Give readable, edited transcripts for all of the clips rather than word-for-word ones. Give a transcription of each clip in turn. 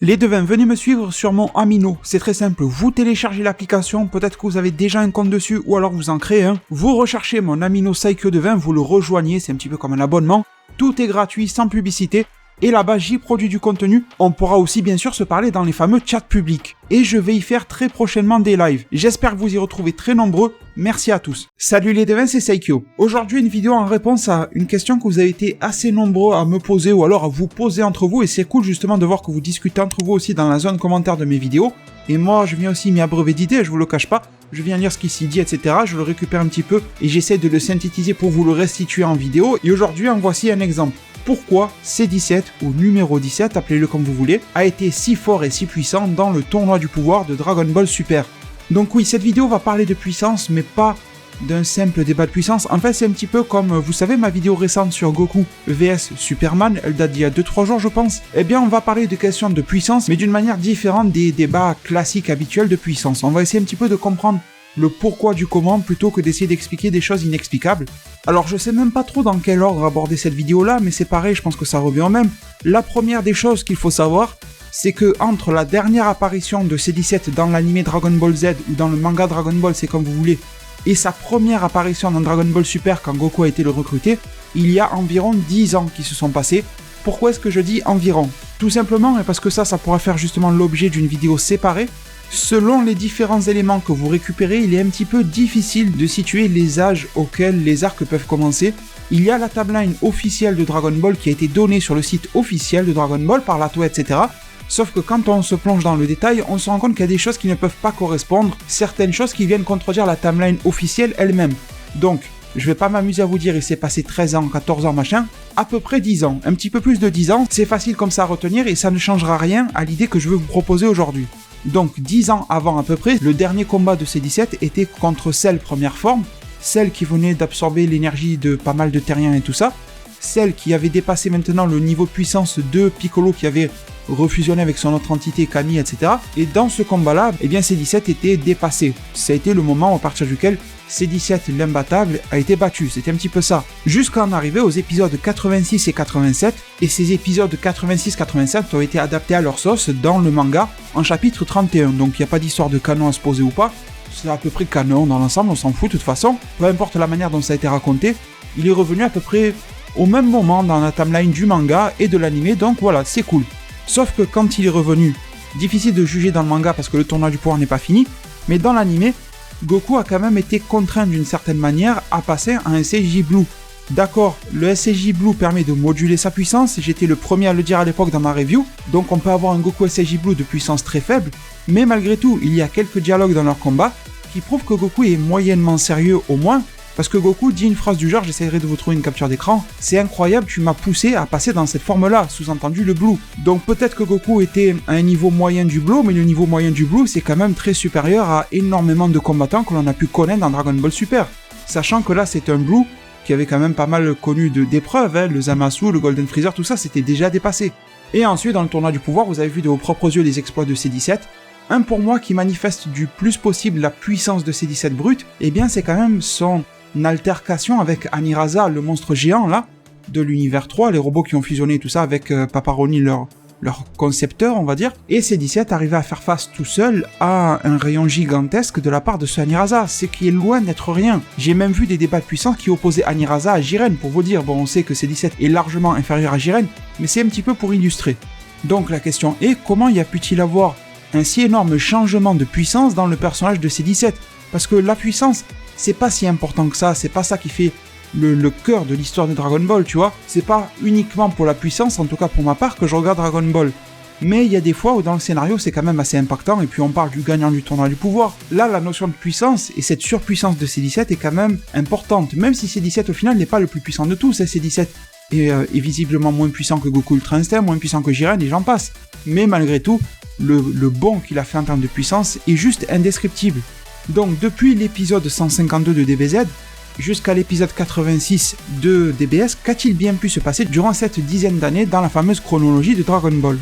Les devins, venez me suivre sur mon Amino, c'est très simple, vous téléchargez l'application, peut-être que vous avez déjà un compte dessus ou alors vous en créez un, vous recherchez mon Amino Saikyo Devin, vous le rejoignez, c'est un petit peu comme un abonnement, tout est gratuit, sans publicité, et là-bas j'y produis du contenu, on pourra aussi bien sûr se parler dans les fameux chats publics, et je vais y faire très prochainement des lives, j'espère que vous y retrouvez très nombreux, merci à tous. Salut les devins, c'est Saikyo. Aujourd'hui une vidéo en réponse à une question que vous avez été assez nombreux à me poser ou alors à vous poser entre vous, et c'est cool justement de voir que vous discutez entre vous aussi dans la zone commentaire de mes vidéos, et moi je viens aussi m'y abreuver d'idées, je vous le cache pas, je viens lire ce qui s'y dit, etc. Je le récupère un petit peu et j'essaie de le synthétiser pour vous le restituer en vidéo. Et aujourd'hui, en voici un exemple. Pourquoi C17, ou numéro 17, appelez-le comme vous voulez, a été si fort et si puissant dans le tournoi du pouvoir de Dragon Ball Super. Donc oui, cette vidéo va parler de puissance, mais pas d'un simple débat de puissance. En fait, c'est un petit peu comme, vous savez, ma vidéo récente sur Goku vs Superman, elle date d'il y a 2-3 jours je pense. Eh bien, on va parler de questions de puissance, mais d'une manière différente des débats classiques habituels de puissance. On va essayer un petit peu de comprendre le pourquoi du comment plutôt que d'essayer d'expliquer des choses inexplicables. Alors je sais même pas trop dans quel ordre aborder cette vidéo là, mais c'est pareil, je pense que ça revient au même. La première des choses qu'il faut savoir, c'est que entre la dernière apparition de C17 dans l'anime Dragon Ball Z ou dans le manga Dragon Ball, c'est comme vous voulez, et sa première apparition dans Dragon Ball Super quand Goku a été le recruté, il y a environ 10 ans qui se sont passés. Pourquoi est-ce que je dis environ ? Tout simplement parce que ça pourra faire justement l'objet d'une vidéo séparée. Selon les différents éléments que vous récupérez, il est un petit peu difficile de situer les âges auxquels les arcs peuvent commencer. Il y a la timeline officielle de Dragon Ball qui a été donnée sur le site officiel de Dragon Ball par la Toei, etc. Sauf que quand on se plonge dans le détail, on se rend compte qu'il y a des choses qui ne peuvent pas correspondre, certaines choses qui viennent contredire la timeline officielle elle-même. Donc, je vais pas m'amuser à vous dire il s'est passé 13 ans, 14 ans, machin, à peu près 10 ans, un petit peu plus de 10 ans, c'est facile comme ça à retenir et ça ne changera rien à l'idée que je veux vous proposer aujourd'hui. Donc 10 ans avant à peu près, le dernier combat de C17 était contre Cell première forme, Cell qui venait d'absorber l'énergie de pas mal de terriens et tout ça, Cell qui avait dépassé maintenant le niveau de puissance de Piccolo qui avait refusionné avec son autre entité Kami, etc. Et dans ce combat-là, eh bien C17 était dépassé. Ça a été le moment à partir duquel C17 l'imbattable a été battu, c'était un petit peu ça. Jusqu'à en arriver aux épisodes 86 et 87, et ces épisodes 86-87 ont été adaptés à leur sauce dans le manga en chapitre 31, donc il n'y a pas d'histoire de canon à se poser ou pas, c'est à peu près canon dans l'ensemble, on s'en fout de toute façon, peu importe la manière dont ça a été raconté, il est revenu à peu près au même moment dans la timeline du manga et de l'anime, donc voilà, c'est cool. Sauf que quand il est revenu, difficile de juger dans le manga parce que le tournoi du pouvoir n'est pas fini, mais dans l'anime, Goku a quand même été contraint d'une certaine manière à passer à un SCJ Blue. D'accord, le SCJ Blue permet de moduler sa puissance, j'étais le premier à le dire à l'époque dans ma review, donc on peut avoir un Goku SCJ Blue de puissance très faible, mais malgré tout, il y a quelques dialogues dans leur combat qui prouvent que Goku est moyennement sérieux au moins, parce que Goku dit une phrase du genre, j'essaierai de vous trouver une capture d'écran, c'est incroyable, tu m'as poussé à passer dans cette forme-là, sous-entendu le Blue. Donc peut-être que Goku était à un niveau moyen du Blue, mais le niveau moyen du Blue, c'est quand même très supérieur à énormément de combattants que l'on a pu connaître dans Dragon Ball Super. Sachant que là, c'est un Blue qui avait quand même pas mal connu d'épreuves, le Zamasu, le Golden Freezer, tout ça, c'était déjà dépassé. Et ensuite, dans le tournoi du pouvoir, vous avez vu de vos propres yeux les exploits de C17. Un pour moi qui manifeste du plus possible la puissance de C17 brut, eh bien c'est quand même son altercation avec Aniraza, le monstre géant là, de l'univers 3, les robots qui ont fusionné tout ça avec Paparoni, leur concepteur on va dire, et C17 arrivait à faire face tout seul à un rayon gigantesque de la part de ce Aniraza, c'est qui est loin d'être rien. J'ai même vu des débats puissants qui opposaient Aniraza à Jiren, pour vous dire, bon on sait que C17 est largement inférieur à Jiren, mais c'est un petit peu pour illustrer. Donc la question est, comment y a pu-t-il avoir un si énorme changement de puissance dans le personnage de C17 ? Parce que la puissance, c'est pas si important que ça, c'est pas ça qui fait le cœur de l'histoire de Dragon Ball, tu vois. C'est pas uniquement pour la puissance, en tout cas pour ma part, que je regarde Dragon Ball. Mais il y a des fois où dans le scénario c'est quand même assez impactant, et puis on parle du gagnant du tournoi du pouvoir. Là, la notion de puissance et cette surpuissance de C17 est quand même importante, même si C17 au final n'est pas le plus puissant de tous, C17 est visiblement moins puissant que Goku Ultra Instinct, moins puissant que Jiren, et j'en passe. Mais malgré tout, le bond qu'il a fait en termes de puissance est juste indescriptible. Donc depuis l'épisode 152 de DBZ jusqu'à l'épisode 86 de DBS, qu'a-t-il bien pu se passer durant cette dizaine d'années dans la fameuse chronologie de Dragon Ball ?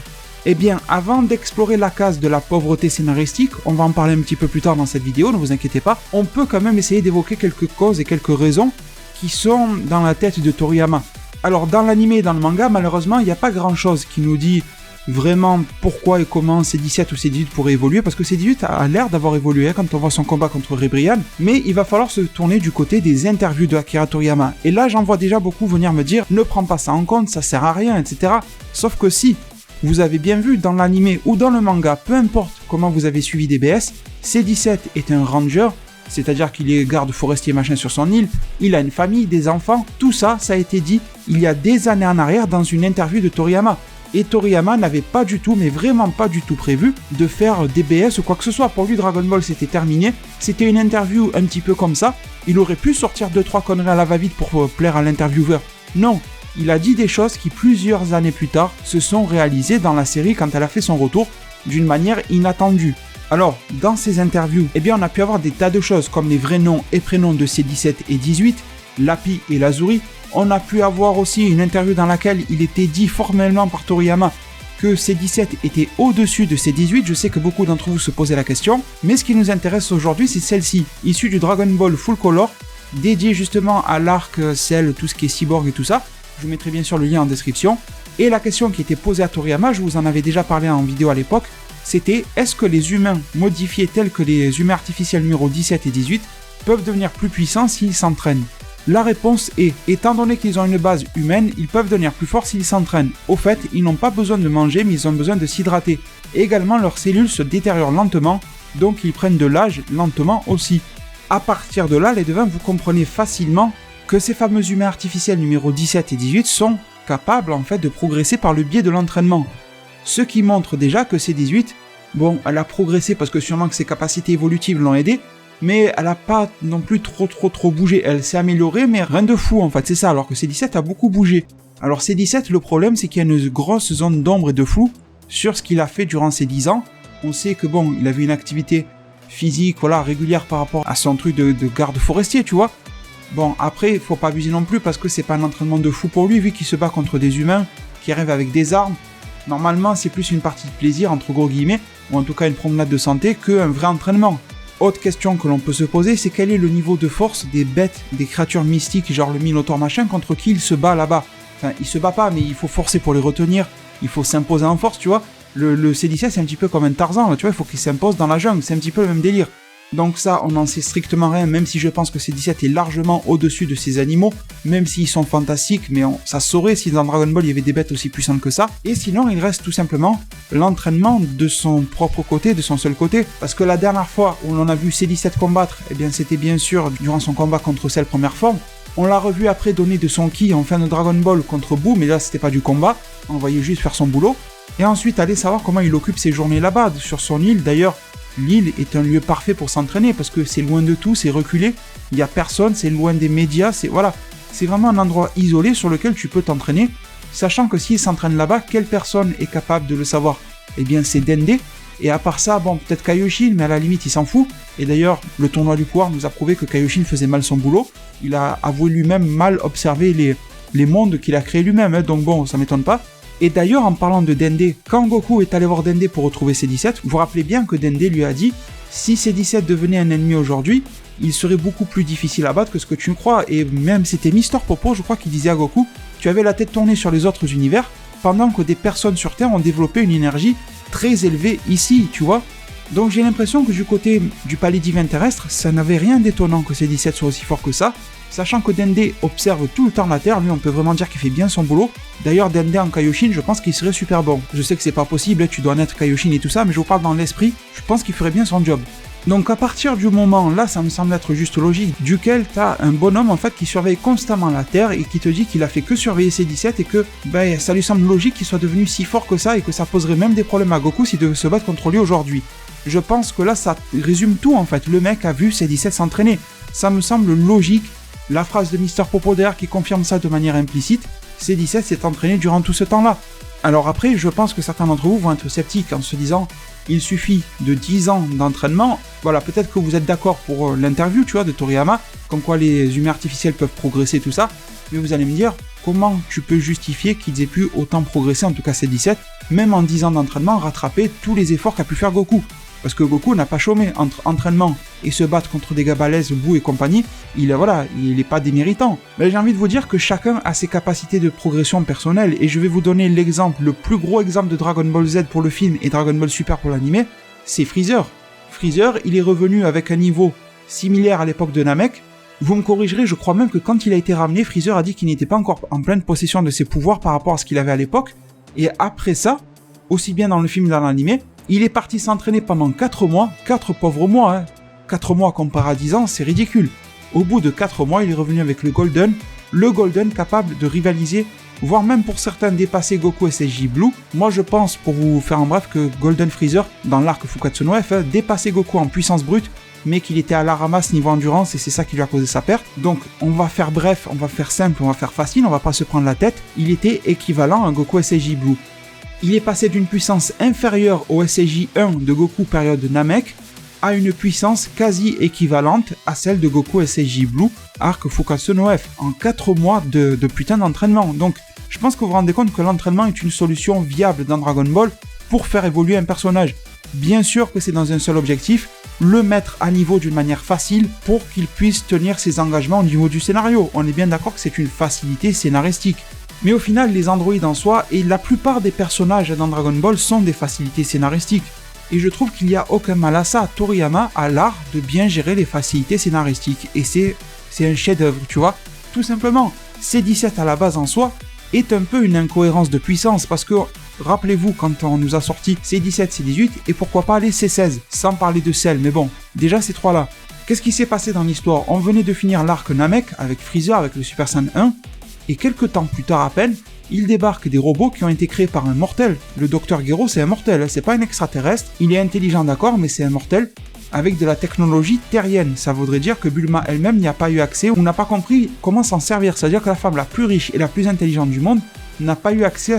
Eh bien, avant d'explorer la case de la pauvreté scénaristique, on va en parler un petit peu plus tard dans cette vidéo, ne vous inquiétez pas, on peut quand même essayer d'évoquer quelques causes et quelques raisons qui sont dans la tête de Toriyama. Alors dans l'anime et dans le manga, malheureusement, il n'y a pas grand chose qui nous dit vraiment pourquoi et comment C17 ou C18 pourrait évoluer, parce que C18 a l'air d'avoir évolué quand on voit son combat contre Ribrianne, mais il va falloir se tourner du côté des interviews de Akira Toriyama. Et là, j'en vois déjà beaucoup venir me dire, ne prends pas ça en compte, ça sert à rien, etc. Sauf que si vous avez bien vu dans l'anime ou dans le manga, peu importe comment vous avez suivi DBS, C17 est un ranger, c'est-à-dire qu'il est garde forestier machin sur son île, il a une famille, des enfants, tout ça, ça a été dit il y a des années en arrière dans une interview de Toriyama. Et Toriyama n'avait pas du tout, mais vraiment pas du tout prévu de faire DBS ou quoi que ce soit. Pour lui, Dragon Ball c'était terminé, c'était une interview un petit peu comme ça, il aurait pu sortir 2-3 conneries à la va-vite pour plaire à l'intervieweur. Non, il a dit des choses qui plusieurs années plus tard se sont réalisées dans la série quand elle a fait son retour d'une manière inattendue. Alors, dans ces interviews, eh bien on a pu avoir des tas de choses comme les vrais noms et prénoms de C17 et 18, Lapi et Lazuri. On a pu avoir aussi une interview dans laquelle il était dit formellement par Toriyama que C17 était au-dessus de C18. Je sais que beaucoup d'entre vous se posaient la question, mais ce qui nous intéresse aujourd'hui, c'est celle-ci, issue du Dragon Ball Full Color, dédiée justement à l'arc, Cell, tout ce qui est cyborg et tout ça. Je vous mettrai bien sûr le lien en description. Et la question qui était posée à Toriyama, je vous en avais déjà parlé en vidéo à l'époque, c'était est-ce que les humains modifiés tels que les humains artificiels numéro 17 et 18 peuvent devenir plus puissants s'ils s'entraînent? La réponse est, étant donné qu'ils ont une base humaine, ils peuvent devenir plus forts s'ils s'entraînent. Au fait, ils n'ont pas besoin de manger, mais ils ont besoin de s'hydrater. Et également, leurs cellules se détériorent lentement, donc ils prennent de l'âge lentement aussi. À partir de là, les devins, vous comprenez facilement que ces fameux humains artificiels numéro 17 et 18 sont capables en fait de progresser par le biais de l'entraînement. Ce qui montre déjà que C18, bon, elle a progressé parce que sûrement que ses capacités évolutives l'ont aidé, mais elle n'a pas non plus trop bougé. Elle s'est améliorée, mais rien de fou en fait, c'est ça, alors que C17 a beaucoup bougé. Alors C17, le problème c'est qu'il y a une grosse zone d'ombre et de flou sur ce qu'il a fait durant ses 10 ans. On sait que bon, il avait une activité physique, voilà, régulière par rapport à son truc de garde forestier, tu vois. Bon, après, il faut pas abuser non plus parce que c'est pas un entraînement de fou pour lui, vu qu'il se bat contre des humains qui arrivent avec des armes. Normalement, c'est plus une partie de plaisir, entre gros guillemets, ou en tout cas une promenade de santé, qu'un vrai entraînement. Autre question que l'on peut se poser, c'est quel est le niveau de force des bêtes, des créatures mystiques, genre le Minotaur machin, contre qui il se bat là-bas. Enfin, il se bat pas, mais il faut forcer pour les retenir, il faut s'imposer en force, tu vois. Le C17, c'est un petit peu comme un Tarzan, là, tu vois, il faut qu'il s'impose dans la jungle, c'est un petit peu le même délire. Donc ça, on n'en sait strictement rien, même si je pense que C17 est largement au-dessus de ces animaux, même s'ils sont fantastiques, mais ça saurait si dans Dragon Ball il y avait des bêtes aussi puissantes que ça. Et sinon, il reste tout simplement l'entraînement de son propre côté, de son seul côté, parce que la dernière fois où l'on a vu C17 combattre, eh bien c'était bien sûr durant son combat contre Cell première forme. On l'a revu après donner de son ki en fin de Dragon Ball contre Boo, mais là c'était pas du combat, on voyait juste faire son boulot. Et ensuite aller savoir comment il occupe ses journées là-bas, sur son île. D'ailleurs, l'île est un lieu parfait pour s'entraîner parce que c'est loin de tout, c'est reculé, il n'y a personne, c'est loin des médias, c'est vraiment un endroit isolé sur lequel tu peux t'entraîner, sachant que s'il s'entraîne là-bas, quelle personne est capable de le savoir? Eh bien c'est Dende, et à part ça, bon, peut-être Kaioshin, mais à la limite il s'en fout, et d'ailleurs le tournoi du pouvoir nous a prouvé que Kaioshin faisait mal son boulot, il a avoué lui-même mal observer les mondes qu'il a créés lui-même, hein, donc bon, ça m'étonne pas. Et d'ailleurs, en parlant de Dende, quand Goku est allé voir Dende pour retrouver C17, vous vous rappelez bien que Dende lui a dit « Si C17 devenait un ennemi aujourd'hui, il serait beaucoup plus difficile à battre que ce que tu ne crois. » Et même c'était Mister Popo, je crois, qui disait à Goku « Tu avais la tête tournée sur les autres univers, pendant que des personnes sur Terre ont développé une énergie très élevée ici, tu vois ?» Donc j'ai l'impression que du côté du palais divin terrestre, ça n'avait rien d'étonnant que C17 soit aussi fort que ça, sachant que Dende observe tout le temps la Terre, lui on peut vraiment dire qu'il fait bien son boulot. D'ailleurs Dende en Kaioshin, je pense qu'il serait super bon. Je sais que c'est pas possible, tu dois naître Kaioshin et tout ça, mais je vous parle dans l'esprit, je pense qu'il ferait bien son job. Donc à partir du moment, là ça me semble être juste logique, duquel t'as un bonhomme en fait qui surveille constamment la Terre et qui te dit qu'il a fait que surveiller C17 et que ça lui semble logique qu'il soit devenu si fort que ça et que ça poserait même des problèmes à Goku s'il devait se battre contre lui aujourd'hui. Je pense que là ça résume tout en fait, le mec a vu C17 s'entraîner, ça me semble logique. La phrase de Mister Popo derrière qui confirme ça de manière implicite, C17 s'est entraîné durant tout ce temps-là. Alors après, je pense que certains d'entre vous vont être sceptiques en se disant il suffit de 10 ans d'entraînement. Voilà, peut-être que vous êtes d'accord pour l'interview, tu vois, de Toriyama, comme quoi les humains artificiels peuvent progresser, tout ça, mais vous allez me dire, comment tu peux justifier qu'ils aient pu autant progresser, en tout cas C17, même en 10 ans d'entraînement, rattraper tous les efforts qu'a pu faire Goku? Parce que Goku n'a pas chômé entre entraînement et se battre contre des gars balèzes, Boo et compagnie. Il est pas déméritant. Mais j'ai envie de vous dire que chacun a ses capacités de progression personnelles. Et je vais vous donner l'exemple, le plus gros exemple de Dragon Ball Z pour le film et Dragon Ball Super pour l'anime, c'est Freezer. Freezer, il est revenu avec un niveau similaire à l'époque de Namek. Vous me corrigerez, je crois même que quand il a été ramené, Freezer a dit qu'il n'était pas encore en pleine possession de ses pouvoirs par rapport à ce qu'il avait à l'époque. Et après ça, aussi bien dans le film que dans l'anime, il est parti s'entraîner pendant 4 mois, 4 pauvres mois, hein. 4 mois comparé à 10 ans, c'est ridicule. Au bout de 4 mois, il est revenu avec le Golden capable de rivaliser, voire même pour certains dépasser Goku SSJ Blue. Moi je pense, pour vous faire en bref, que Golden Freezer, dans l'arc Fukatsu no F, dépassait Goku en puissance brute, mais qu'il était à la ramasse niveau endurance et c'est ça qui lui a causé sa perte. Donc on va faire bref, on va faire simple, on va faire facile, on va pas se prendre la tête. Il était équivalent à un Goku SSJ Blue. Il est passé d'une puissance inférieure au SSJ 1 de Goku période Namek à une puissance quasi équivalente à celle de Goku SSJ Blue arc Fukatsu no F en 4 mois de putain d'entraînement. Donc je pense que vous vous rendez compte que l'entraînement est une solution viable dans Dragon Ball pour faire évoluer un personnage. Bien sûr que c'est dans un seul objectif, le mettre à niveau d'une manière facile pour qu'il puisse tenir ses engagements au niveau du scénario. On est bien d'accord que c'est une facilité scénaristique. Mais au final, les androïdes en soi et la plupart des personnages dans Dragon Ball sont des facilités scénaristiques. Et je trouve qu'il n'y a aucun mal à ça. Toriyama a l'art de bien gérer les facilités scénaristiques. Et c'est un chef-d'œuvre, tu vois. Tout simplement, C17 à la base en soi est un peu une incohérence de puissance. Parce que, rappelez-vous, quand on nous a sorti C17, C18, et pourquoi pas les C16, sans parler de Cell. Mais bon, déjà ces trois-là. Qu'est-ce qui s'est passé dans l'histoire? On venait de finir l'arc Namek avec Freezer, avec le Super Saiyan 1. Et quelques temps plus tard à peine, il débarque des robots qui ont été créés par un mortel. Le Dr Gero, c'est un mortel, c'est pas un extraterrestre. Il est intelligent, d'accord, mais c'est un mortel avec de la technologie terrienne. Ça voudrait dire que Bulma elle-même n'y a pas eu accès ou n'a pas compris comment s'en servir. C'est-à-dire que la femme la plus riche et la plus intelligente du monde n'a pas eu accès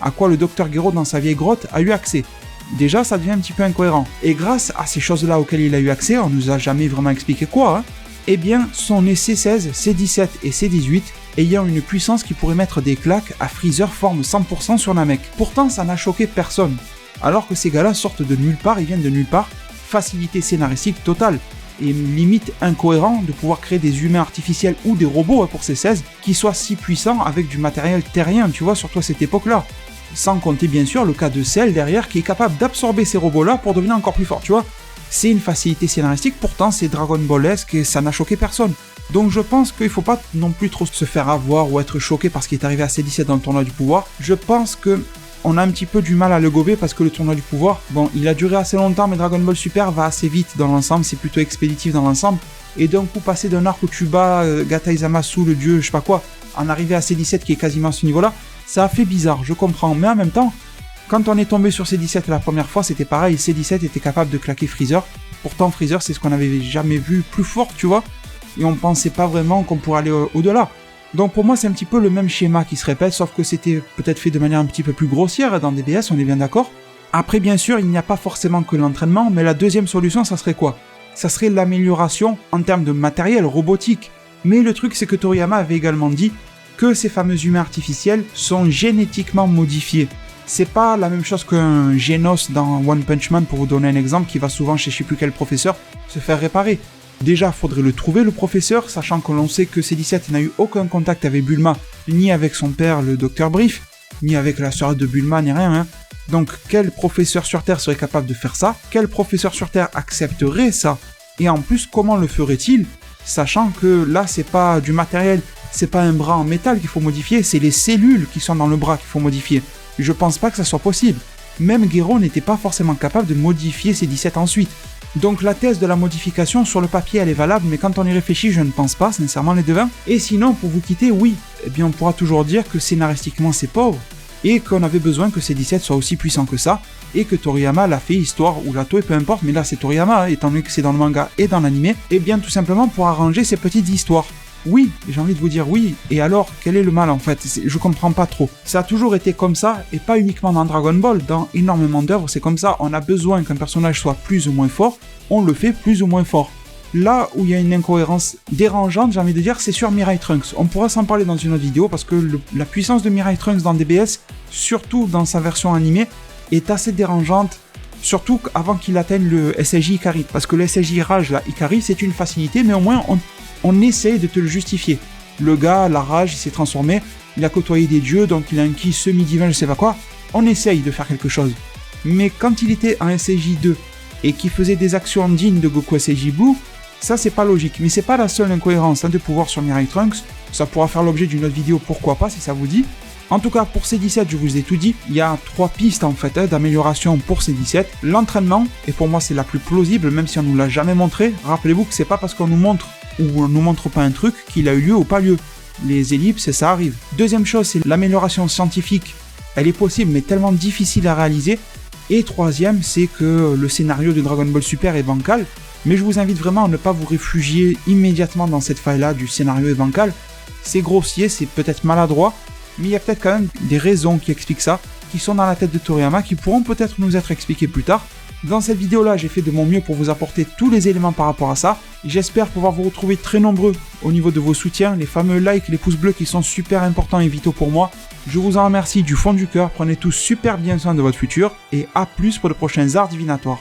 à quoi le Dr Gero dans sa vieille grotte a eu accès. Déjà, ça devient un petit peu incohérent. Et grâce à ces choses-là auxquelles il a eu accès, on nous a jamais vraiment expliqué quoi, hein, eh bien, sont nés C16, C17 et C18, ayant une puissance qui pourrait mettre des claques à Freezer forme 100% sur Namek. Pourtant, ça n'a choqué personne. Alors que ces gars-là sortent de nulle part, ils viennent de nulle part, facilité scénaristique totale, et limite incohérent de pouvoir créer des humains artificiels ou des robots pour C16 qui soient si puissants avec du matériel terrien, tu vois, surtout à cette époque-là. Sans compter bien sûr le cas de Cell derrière qui est capable d'absorber ces robots-là pour devenir encore plus fort, tu vois. C'est une facilité scénaristique, pourtant c'est Dragon Ballesque et ça n'a choqué personne. Donc je pense qu'il faut pas non plus trop se faire avoir ou être choqué parce qu'il est arrivé à C17 dans le tournoi du pouvoir. Je pense que on a un petit peu du mal à le gober parce que le tournoi du pouvoir, bon, il a duré assez longtemps, mais Dragon Ball Super va assez vite dans l'ensemble, c'est plutôt expéditif dans l'ensemble. Et d'un coup, passer d'un arc où tu bats Gatai Zamasu, le dieu, je sais pas quoi, en arriver à C17 qui est quasiment à ce niveau-là, ça a fait bizarre, je comprends. Mais en même temps, quand on est tombé sur C17 la première fois, c'était pareil, C17 était capable de claquer Freezer. Pourtant, Freezer, c'est ce qu'on avait jamais vu plus fort, tu vois. Et on pensait pas vraiment qu'on pourrait aller au-delà. Donc pour moi, c'est un petit peu le même schéma qui se répète, sauf que c'était peut-être fait de manière un petit peu plus grossière dans DBS, on est bien d'accord. Après, bien sûr, il n'y a pas forcément que l'entraînement, mais la deuxième solution, ça serait quoi? Ça serait l'amélioration en termes de matériel robotique. Mais le truc, c'est que Toriyama avait également dit que ces fameux humains artificiels sont génétiquement modifiés. C'est pas la même chose qu'un Genos dans One Punch Man, pour vous donner un exemple, qui va souvent chez je sais plus quel professeur se faire réparer. Déjà, faudrait le trouver, le professeur, sachant que l'on sait que C17 n'a eu aucun contact avec Bulma, ni avec son père, le Dr Brief, ni avec la sœur de Bulma, ni rien, hein. Donc, quel professeur sur Terre serait capable de faire ça? Quel professeur sur Terre accepterait ça? Et en plus, comment le ferait-il? Sachant que là, c'est pas du matériel, c'est pas un bras en métal qu'il faut modifier, c'est les cellules qui sont dans le bras qu'il faut modifier. Je pense pas que ça soit possible. Même Gero n'était pas forcément capable de modifier C17 ensuite. Donc la thèse de la modification sur le papier elle est valable, mais quand on y réfléchit, je ne pense pas, sincèrement les devins. Et sinon, pour vous quitter, oui, eh bien on pourra toujours dire que scénaristiquement c'est pauvre, et qu'on avait besoin que C17 soit aussi puissant que ça, et que Toriyama l'a fait histoire, ou la Toei, peu importe, mais là c'est Toriyama, étant donné que c'est dans le manga et dans l'anime, et bien tout simplement pour arranger ces petites histoires. Oui, j'ai envie de vous dire oui, et alors, quel est le mal en fait? Je comprends pas trop. Ça a toujours été comme ça, et pas uniquement dans Dragon Ball, dans énormément d'œuvres, c'est comme ça, on a besoin qu'un personnage soit plus ou moins fort, on le fait plus ou moins fort. Là où il y a une incohérence dérangeante, j'ai envie de dire, c'est sur Mirai Trunks. On pourra s'en parler dans une autre vidéo, parce que la puissance de Mirai Trunks dans DBS, surtout dans sa version animée, est assez dérangeante, surtout avant qu'il atteigne le SSJ Ikari, parce que le SSJ Rage, là, Ikari, c'est une facilité, mais au moins on essaye de te le justifier. Le gars, la rage, il s'est transformé, il a côtoyé des dieux, donc il a un ki semi-divin, je sais pas quoi, on essaye de faire quelque chose. Mais quand il était en SSJ 2, et qu'il faisait des actions dignes de Goku SSJ Blue, ça c'est pas logique, mais c'est pas la seule incohérence de pouvoir sur Mirai Trunks, ça pourra faire l'objet d'une autre vidéo, pourquoi pas, si ça vous dit. En tout cas, pour C17, je vous ai tout dit, il y a 3 pistes en fait d'amélioration pour C17. L'entraînement, et pour moi c'est la plus plausible, même si on nous l'a jamais montré. Rappelez-vous que c'est pas parce qu'on nous montre ou on nous montre pas un truc qu'il a eu lieu ou pas lieu. Les ellipses, ça arrive. Deuxième chose, c'est l'amélioration scientifique. Elle est possible, mais tellement difficile à réaliser. Et troisième, c'est que le scénario de Dragon Ball Super est bancal. Mais je vous invite vraiment à ne pas vous réfugier immédiatement dans cette faille-là du scénario est bancal. C'est grossier, c'est peut-être maladroit, mais il y a peut-être quand même des raisons qui expliquent ça, qui sont dans la tête de Toriyama, qui pourront peut-être nous être expliquées plus tard. Dans cette vidéo-là, j'ai fait de mon mieux pour vous apporter tous les éléments par rapport à ça. J'espère pouvoir vous retrouver très nombreux au niveau de vos soutiens, les fameux likes, les pouces bleus qui sont super importants et vitaux pour moi. Je vous en remercie du fond du cœur, prenez tous super bien soin de votre futur, et à plus pour de prochains arts divinatoires.